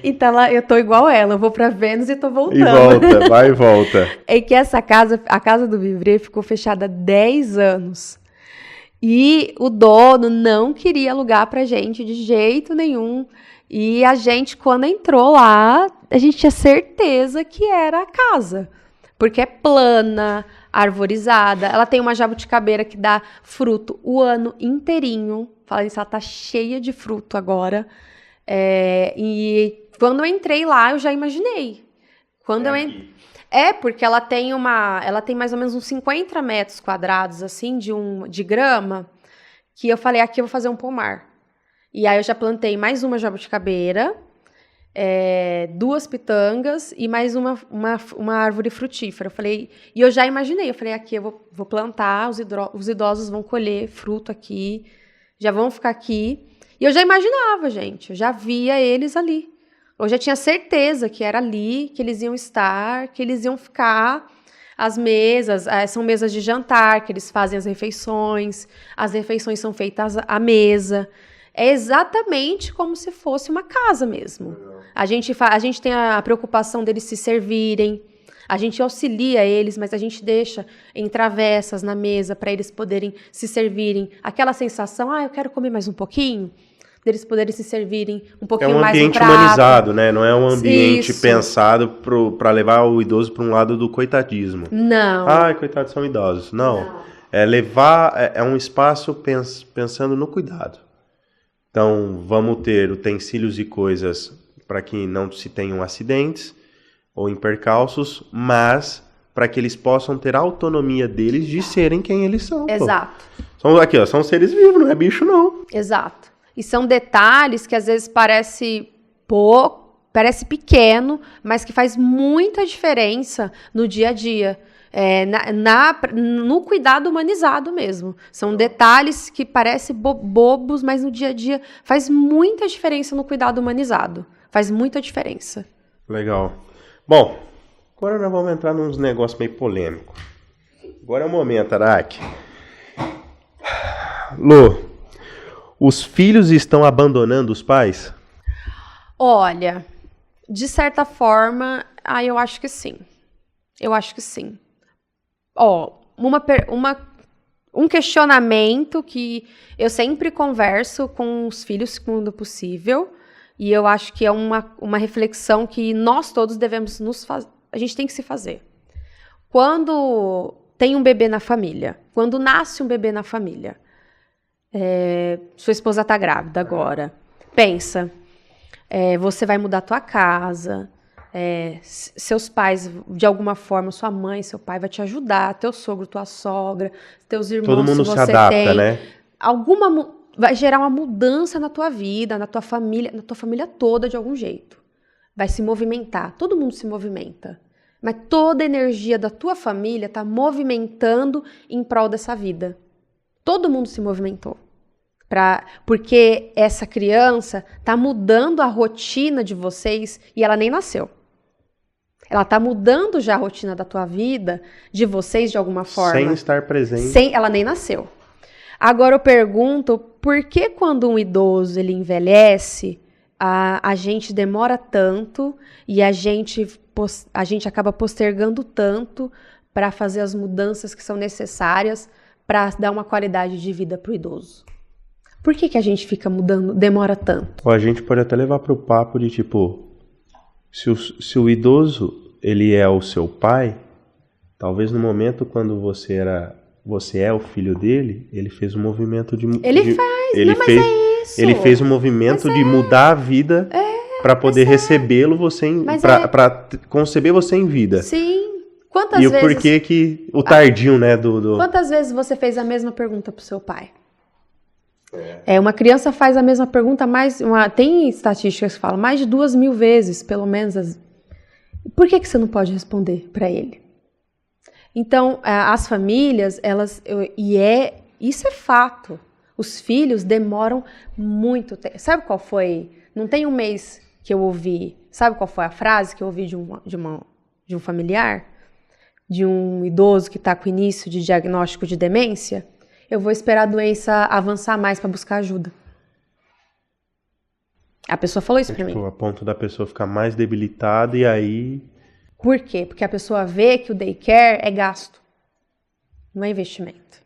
Então eu tô igual ela, eu vou pra Vênus e tô voltando. E volta, vai e volta. É que a casa do Vivré ficou fechada há 10 anos. E o dono não queria alugar pra gente de jeito nenhum. E a gente, quando entrou lá, a gente tinha certeza que era a casa. Porque é plana, arvorizada. Ela tem uma jabuticabeira que dá fruto o ano inteirinho. Falando isso, ela tá cheia de fruto agora. E quando eu entrei lá, eu já imaginei. Porque ela tem mais ou menos uns 50 metros quadrados, assim, de grama, que eu falei, aqui eu vou fazer um pomar. E aí eu já plantei mais uma jabuticabeira, 2 pitangas e mais uma árvore frutífera. E eu já imaginei, aqui eu vou plantar, os idosos vão colher fruto aqui, já vão ficar aqui. E eu já imaginava, gente, eu já via eles ali. Eu já tinha certeza que era ali, que eles iam estar, que eles iam ficar. As mesas, são mesas de jantar, que eles fazem as refeições são feitas à mesa. É exatamente como se fosse uma casa mesmo. A gente tem a preocupação deles se servirem, a gente auxilia eles, mas a gente deixa em travessas na mesa para eles poderem se servirem. Aquela sensação, eu quero comer mais um pouquinho, deles poderem se servirem um pouquinho mais no prato. É um ambiente humanizado, né? Não é um ambiente pensado para levar o idoso para um lado do coitadismo. Não. Coitados são idosos. Não. É um espaço pensando no cuidado. Então, vamos ter utensílios e coisas para que não se tenham acidentes ou percalços, mas para que eles possam ter a autonomia deles de serem quem eles são. Exato. São seres vivos, não é bicho, não. Exato. E são detalhes que às vezes parece pequeno, mas que faz muita diferença no dia a dia. No cuidado humanizado mesmo. São detalhes que parecem bobos, mas no dia a dia faz muita diferença no cuidado humanizado. Faz muita diferença. Legal. Bom, agora nós vamos entrar nos negócios meio polêmicos. Agora é o momento, Araque. Lô, os filhos estão abandonando os pais? Olha, de certa forma, eu acho que sim. Eu acho que sim. Ó, um questionamento que eu sempre converso com os filhos quando possível, e eu acho que é uma reflexão que nós todos devemos a gente tem que se fazer. Quando tem um bebê na família, quando nasce um bebê na família, sua esposa está grávida agora, pensa, você vai mudar a tua casa, seus pais, de alguma forma, sua mãe, seu pai vai te ajudar, teu sogro, tua sogra, teus irmãos, todo mundo se se você adapta, tem, né? vai gerar uma mudança na tua vida, na tua família toda de algum jeito. Vai se movimentar, todo mundo se movimenta. Mas toda a energia da tua família está movimentando em prol dessa vida. Todo mundo se movimentou. Porque essa criança está mudando a rotina de vocês e ela nem nasceu. Ela está mudando já a rotina da tua vida, de vocês de alguma forma. Sem estar presente. Ela nem nasceu. Agora eu pergunto, por que quando um idoso ele envelhece, a gente demora tanto e a gente acaba postergando tanto para fazer as mudanças que são necessárias para dar uma qualidade de vida para o idoso? Por que a gente fica mudando, demora tanto? A gente pode até levar para o papo de tipo, se o idoso ele é o seu pai, talvez no momento quando você é o filho dele, ele fez um movimento de... Ele fez um movimento de mudar a vida para poder recebê-lo para conceber você em vida. Sim. Quantas vezes... E o porquê que... O tardio, né? Quantas vezes você fez a mesma pergunta pro seu pai? Uma criança faz a mesma pergunta tem estatísticas que falam mais de 2.000 vezes, pelo menos. Por que você não pode responder para ele? Então, as famílias, isso é fato. Os filhos demoram muito tempo. Sabe qual foi? Não tem um mês que eu ouvi. Sabe qual foi a frase que eu ouvi de um familiar? De um idoso que está com início de diagnóstico de demência? Eu vou esperar a doença avançar mais para buscar ajuda. A pessoa falou isso para mim. A ponto da pessoa ficar mais debilitada e aí... Por quê? Porque a pessoa vê que o daycare é gasto, não é investimento.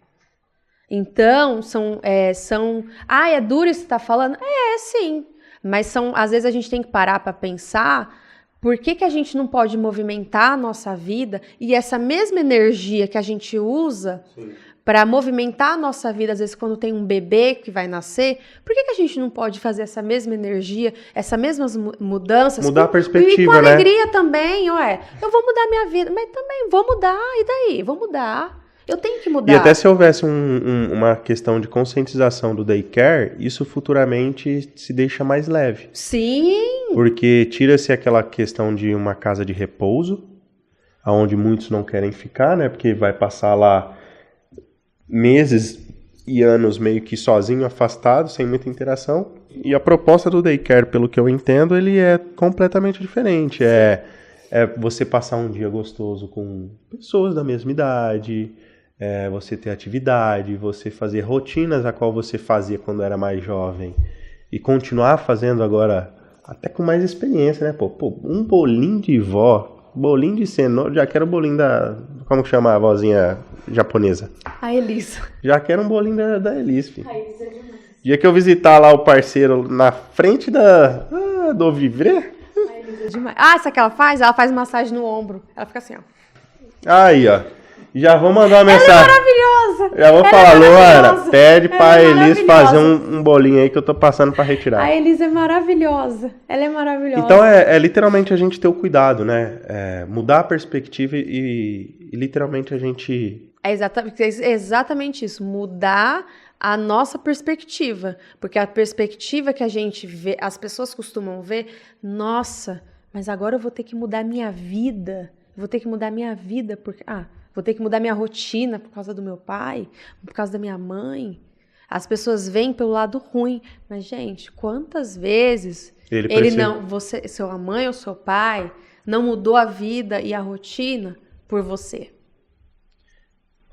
Então, é duro isso que você está falando? Sim. Mas às vezes a gente tem que parar para pensar por que a gente não pode movimentar a nossa vida e essa mesma energia que a gente usa para movimentar a nossa vida, às vezes quando tem um bebê que vai nascer, por que a gente não pode fazer essa mesma energia, essas mesmas mudanças? Mudar a perspectiva, e com alegria também, eu vou mudar minha vida, mas também vou mudar, e daí? Vou mudar. Eu tenho que mudar. E até se houvesse uma questão de conscientização do daycare, isso futuramente se deixa mais leve. Sim! Porque tira-se aquela questão de uma casa de repouso, onde muitos não querem ficar, né? Porque vai passar lá meses e anos meio que sozinho, afastado, sem muita interação. E a proposta do daycare, pelo que eu entendo, ele é completamente diferente. É você passar um dia gostoso com pessoas da mesma idade, você ter atividade, você fazer rotinas a qual você fazia quando era mais jovem e continuar fazendo agora até com mais experiência, né? Um bolinho de vó, bolinho de cenoura, já quero o bolinho como que chama a vozinha japonesa? A Elisa. Já quero um bolinho da Elisa. A Elisa é demais. Dia que eu visitar lá o parceiro na frente do Vivre. A Elisa é demais. Sabe o que ela faz? Ela faz massagem no ombro. Ela fica assim, ó. Aí, ó. Já vou mandar uma mensagem. Ela é maravilhosa. Já vou falar, Luana, pede pra Elis fazer um bolinho aí que eu tô passando pra retirar. A Elis é maravilhosa. Ela é maravilhosa. Então é literalmente a gente ter o cuidado, né? Mudar a perspectiva e literalmente a gente... É exatamente isso. Mudar a nossa perspectiva. Porque a perspectiva que a gente vê, as pessoas costumam ver, nossa, mas agora eu vou ter que mudar a minha vida. Vou ter que mudar a minha vida porque... vou ter que mudar minha rotina por causa do meu pai, por causa da minha mãe. As pessoas veem pelo lado ruim. Mas, gente, quantas vezes sua mãe ou seu pai não mudou a vida e a rotina por você?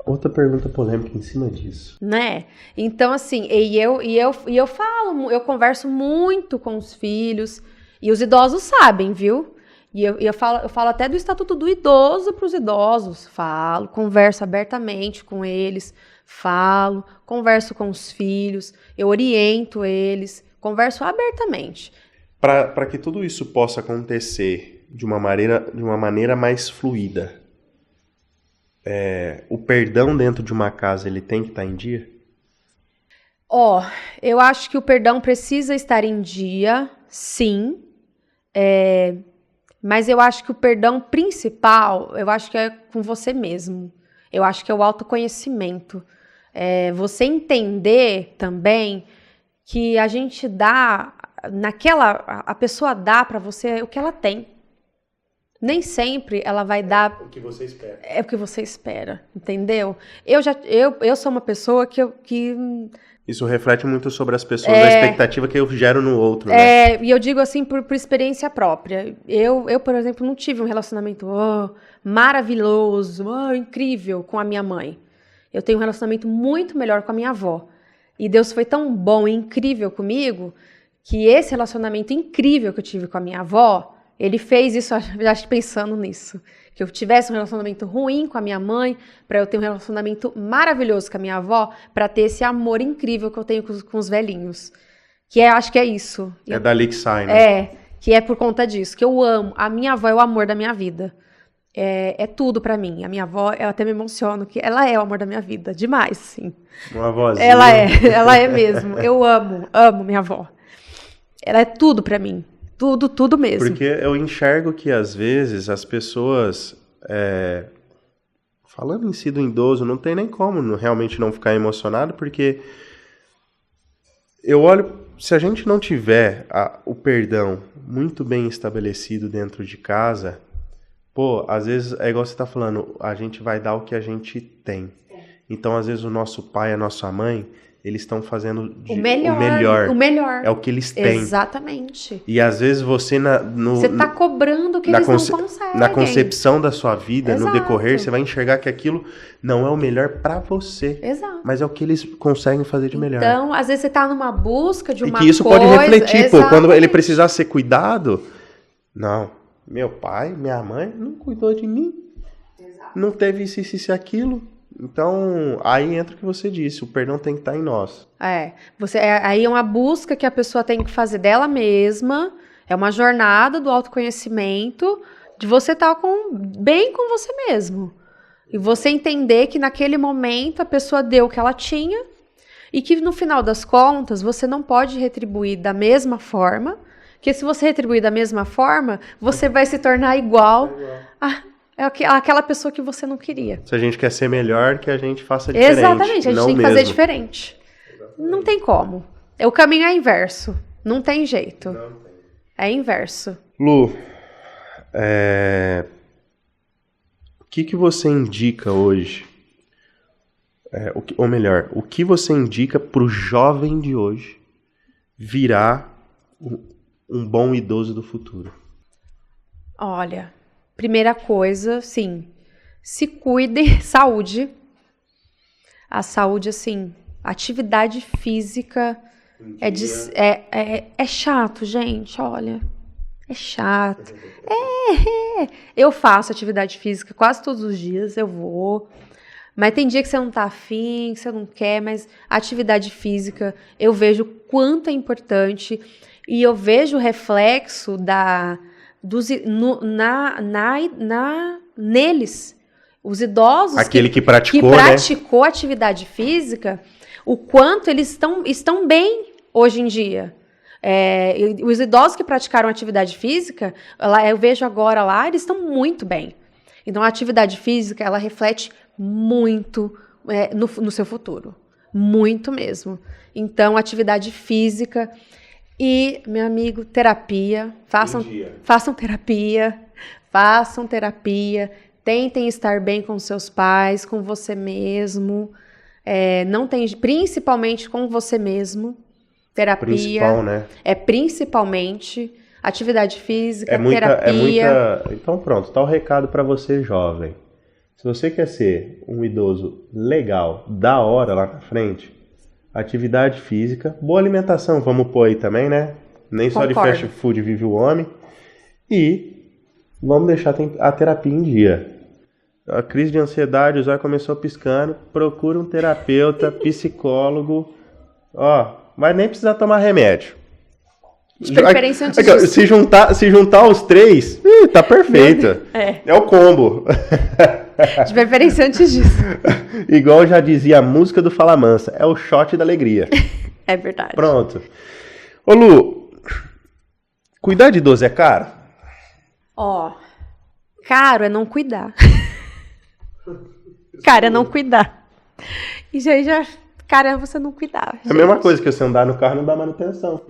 Outra pergunta polêmica em cima disso. Né? Então, assim, eu falo, eu converso muito com os filhos, e os idosos sabem, viu? E eu falo até do Estatuto do Idoso para os idosos. Falo, converso abertamente com eles, converso com os filhos, eu oriento eles, converso abertamente. Para que tudo isso possa acontecer de uma maneira mais fluida, o perdão dentro de uma casa, ele tem que estar em dia? Eu acho que o perdão precisa estar em dia, sim. Mas eu acho que o perdão principal, eu acho que é com você mesmo. Eu acho que é o autoconhecimento. Você entender também que a gente dá, a pessoa dá para você o que ela tem. Nem sempre ela vai dar... O que você espera. É o que você espera, entendeu? Eu sou uma pessoa que Isso reflete muito sobre as pessoas, a expectativa que eu gero no outro, né? E eu digo assim por experiência própria. Eu, por exemplo, não tive um relacionamento maravilhoso, incrível com a minha mãe. Eu tenho um relacionamento muito melhor com a minha avó. E Deus foi tão bom e incrível comigo que esse relacionamento incrível que eu tive com a minha avó, ele fez isso, acho, pensando nisso. Que eu tivesse um relacionamento ruim com a minha mãe, para eu ter um relacionamento maravilhoso com a minha avó, para ter esse amor incrível que eu tenho com os velhinhos. Acho que é isso. É dali que sai, né? Que é por conta disso, que eu amo. A minha avó é o amor da minha vida. É tudo pra mim. A minha avó, eu até me emociono, que ela é o amor da minha vida. Demais, sim. Uma avózinha. Ela é mesmo. Eu amo minha avó. Ela é tudo pra mim. Tudo mesmo. Porque eu enxergo que, às vezes, as pessoas, falando em si do idoso, não tem nem como realmente não ficar emocionado, porque eu olho, se a gente não tiver o perdão muito bem estabelecido dentro de casa, às vezes, é igual você tá falando, a gente vai dar o que a gente tem. Então, às vezes, o nosso pai, a nossa mãe, eles estão fazendo o melhor. O melhor. É o que eles têm. Exatamente. E às vezes você você está cobrando o que eles não conseguem. Na concepção da sua vida, Exato. No decorrer, você vai enxergar que aquilo não é o melhor para você. Exato. Mas é o que eles conseguem fazer de melhor. Então, às vezes você está numa busca de uma coisa... E que isso pode refletir, quando ele precisar ser cuidado. Não, meu pai, minha mãe não cuidou de mim. Exato. Não teve isso, aquilo. Então, aí entra o que você disse, o perdão tem que estar em nós. Aí é uma busca que a pessoa tem que fazer dela mesma, é uma jornada do autoconhecimento, de você estar bem com você mesmo. E você entender que naquele momento a pessoa deu o que ela tinha, e que no final das contas você não pode retribuir da mesma forma, que se você retribuir da mesma forma, você vai se tornar igual aquela pessoa que você não queria. Se a gente quer ser melhor, que a gente faça diferente. Exatamente, a gente tem que fazer diferente. Exatamente. Não tem como. O caminho é inverso. Não tem jeito. Não tem. É inverso. Lu, o que você indica hoje? Ou melhor, o que você indica para o jovem de hoje virar um bom idoso do futuro? Olha... Primeira coisa, sim, se cuide, saúde. A saúde, assim, atividade física é chato, gente, olha. É chato. Eu faço atividade física quase todos os dias, eu vou. Mas tem dia que você não tá afim, que você não quer, mas a atividade física, eu vejo o quanto é importante. E eu vejo o reflexo neles, os idosos que praticou atividade física, o quanto eles estão bem hoje em dia. Os idosos que praticaram atividade física, eu vejo agora lá, eles estão muito bem. Então a atividade física, ela reflete muito no seu futuro, muito mesmo. Então atividade física. E, meu amigo, terapia, façam terapia, tentem estar bem com seus pais, com você mesmo, principalmente com você mesmo, terapia. Principal, né? Principalmente, atividade física, terapia. Então pronto, tá o recado para você jovem. Se você quer ser um idoso legal, da hora lá na frente, atividade física, boa alimentação, vamos pôr aí também, né? Nem só de fast food vive o homem. E vamos deixar a terapia em dia. A crise de ansiedade, o zóio começou piscando, procura um terapeuta, psicólogo, vai nem precisar tomar remédio. De preferência antes disso. Se juntar os três, tá perfeita. É o combo. De preferência antes disso. Igual já dizia a música do Fala Mansa, é o shot da alegria. É verdade. Pronto. Ô Lu, cuidar de idoso é caro? Caro é não cuidar. Cara, é não cuidar. Isso aí cara, é você não cuidar. É a mesma coisa que você andar no carro e não dar manutenção.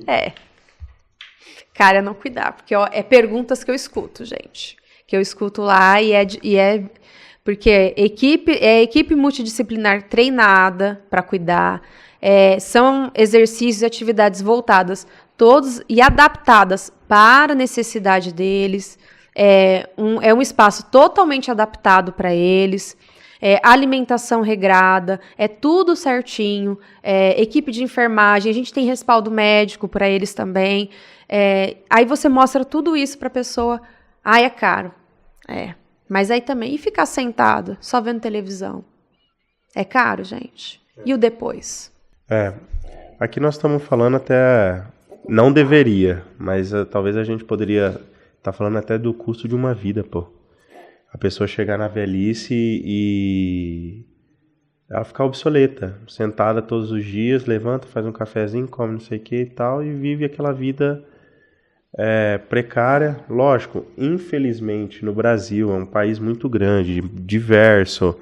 Cara, é não cuidar. Porque é perguntas que eu escuto, gente. Que eu escuto lá e é porque equipe multidisciplinar treinada para cuidar. São exercícios e atividades voltadas todos e adaptadas para a necessidade deles. É um espaço totalmente adaptado para eles. Alimentação regrada, tudo certinho. Equipe de enfermagem, a gente tem respaldo médico para eles também. Aí você mostra tudo isso para a pessoa. É caro. Mas aí também, e ficar sentado, só vendo televisão? É caro, gente. E o depois? Aqui nós estamos falando até... Não deveria, mas talvez a gente poderia estar falando até do custo de uma vida, pô. A pessoa chegar na velhice e ela ficar obsoleta. Sentada todos os dias, levanta, faz um cafezinho, come não sei o que e tal, e vive aquela vida... precária. Lógico, infelizmente no Brasil é um país muito grande, diverso,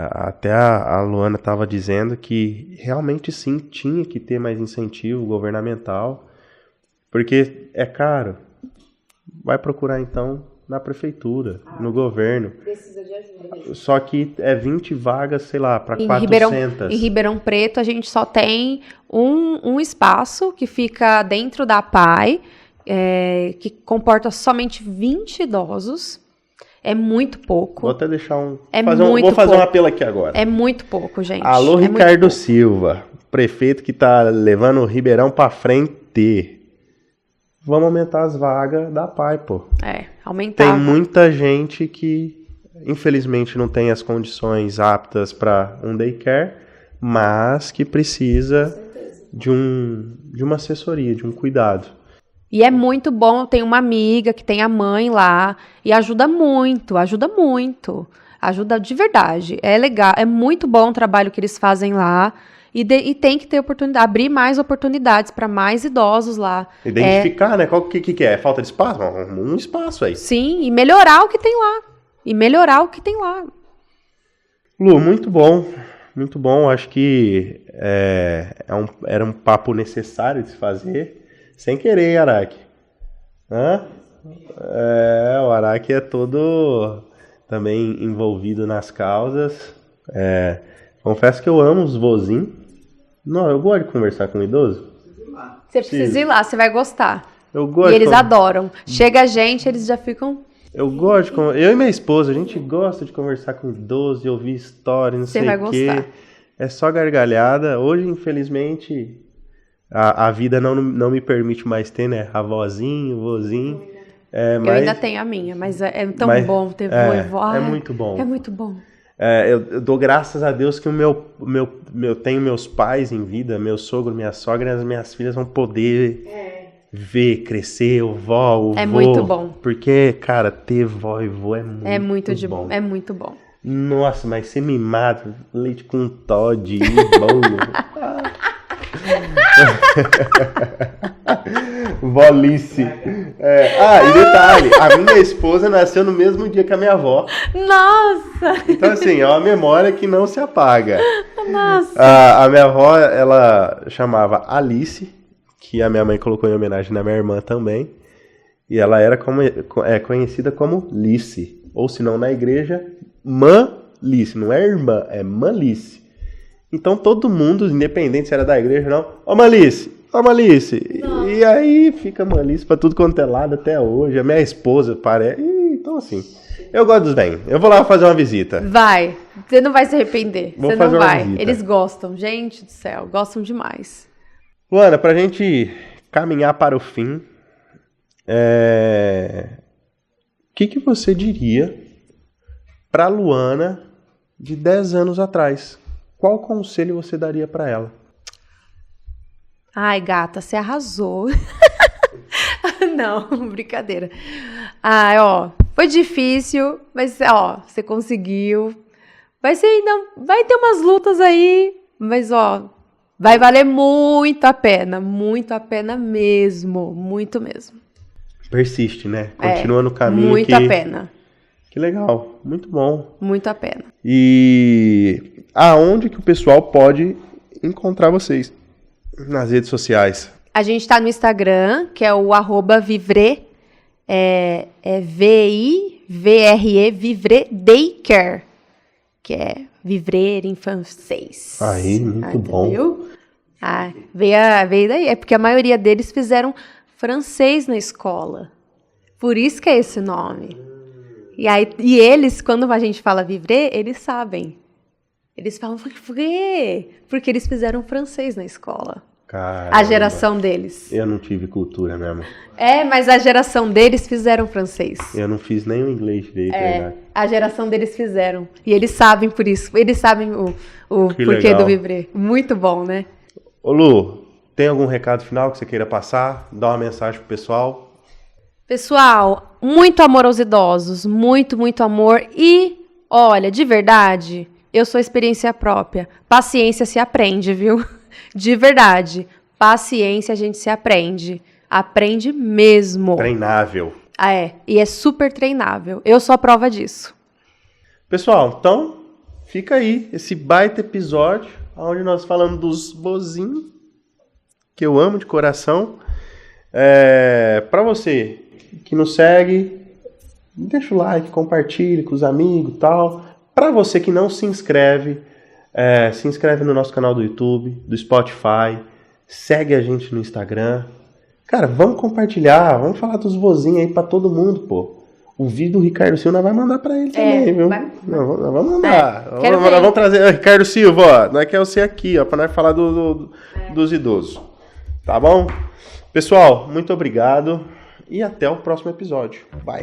até a Luana estava dizendo que realmente sim, tinha que ter mais incentivo governamental, porque é caro. Vai procurar então na prefeitura, no governo. Precisa de ajuda. Só que 20 vagas, sei lá, para 400. Em Ribeirão Preto a gente só tem um espaço que fica dentro da PAI, que comporta somente 20 idosos. É muito pouco. Vou até deixar vou fazer um apelo aqui agora. É muito pouco, gente. Alô, Ricardo Silva, prefeito que tá levando o Ribeirão para frente. Vamos aumentar as vagas da PAI, pô. Aumentar. Tem muita gente que, infelizmente, não tem as condições aptas para um daycare, mas que precisa de uma assessoria, de um cuidado. E é muito bom, tem uma amiga que tem a mãe lá e ajuda muito. Ajuda de verdade. É legal, é muito bom o trabalho que eles fazem lá. E tem que ter oportunidade, abrir mais oportunidades para mais idosos lá. Identificar, né? Qual que é? Falta de espaço? Um espaço aí. Sim, e melhorar o que tem lá. Lu, muito bom. Muito bom. Acho que era um papo necessário de se fazer. Sem querer, Araque. O Araque é todo também envolvido nas causas. Confesso que eu amo os vozinhos. Não, eu gosto de conversar com um idoso. Você precisa ir lá, você vai gostar. Eu gosto. E eles adoram. Chega a gente, eles já ficam... Eu e minha esposa, a gente gosta de conversar com idoso e ouvir história, não sei o quê. Você vai gostar. É só gargalhada. Hoje, infelizmente, a vida não me permite mais ter, né? Avózinho, vozinho. Eu ainda tenho a minha, mas é tão bom ter vô e vó. É muito bom. É muito bom. Eu dou graças a Deus que tenho meus pais em vida, meu sogro, minha sogra, e as minhas filhas vão poder ver, crescer, o vô. É muito bom. Porque, cara, ter vó e vô é muito bom. É muito bom. Nossa, mas ser mimado, leite com Toddy e bolo. Volice. E detalhe, a minha esposa nasceu no mesmo dia que a minha avó. Nossa! Então assim, é uma memória que não se apaga. Nossa! A minha avó, ela chamava Alice, que a minha mãe colocou em homenagem na minha irmã também. E ela era conhecida como Lice, ou se não na igreja, Malice. Não é irmã, é Malice. Então todo mundo, independente se era da igreja ou não, ó Malice. E aí fica Malice pra tudo quanto é lado até hoje. A minha esposa parece. Então assim, Eu gosto dos velhos. Eu vou lá fazer uma visita. Vai. Você não vai se arrepender. Vou Você fazer não uma vai. visita. Eles gostam. Gente do céu, gostam demais. Luana, pra gente caminhar para o fim, o que você diria pra Luana de 10 anos atrás? Qual conselho você daria pra ela? Ai, gata, você arrasou. Não, brincadeira. Ai, ó, foi difícil, mas, ó, você conseguiu. Vai ter umas lutas aí, mas, ó, vai valer muito a pena mesmo, muito mesmo. Persiste, né? Continua no caminho. Muito a pena. Que legal, muito bom. Muito a pena. E aonde que o pessoal pode encontrar vocês? Nas redes sociais. A gente tá no Instagram, que é o @Vivre, VIVRE, Vivre Daycare, que é Vivre em francês. Aí, muito bom. Viu? Veio daí, é porque a maioria deles fizeram francês na escola. Por isso que é esse nome. E eles, quando a gente fala Vivre, eles sabem. Eles falam Vivre, porque eles fizeram francês na escola. Caramba. A geração deles. Eu não tive cultura mesmo. Mas a geração deles fizeram francês. Eu não fiz nem o inglês direito, verdade. A geração deles fizeram. E eles sabem por isso. Eles sabem o porquê legal. do Vivre. Muito bom, né? Ô Lu, tem algum recado final que você queira passar? Dá uma mensagem pro pessoal? Pessoal, muito amor aos idosos. Muito, muito amor. E, olha, de verdade, eu sou experiência própria. Paciência se aprende, viu? De verdade. Paciência a gente se aprende. Aprende mesmo. Treinável. E é super treinável. Eu sou a prova disso. Pessoal, então, fica aí esse baita episódio onde nós falamos dos vozinhos, que eu amo de coração. Pra você que nos segue, deixa o like, compartilhe com os amigos e tal. Pra você que não se inscreve, se inscreve no nosso canal do YouTube, do Spotify, segue a gente no Instagram. Cara, vamos compartilhar, vamos falar dos vozinhos aí pra todo mundo, pô. O vídeo do Ricardo Silva nós vamos mandar pra ele também, viu? Nós vamos mandar. Nós vamos trazer. Ricardo Silva, ó, nós queremos você aqui, ó, pra nós falar dos idosos. Tá bom? Pessoal, muito obrigado e até o próximo episódio. Bye.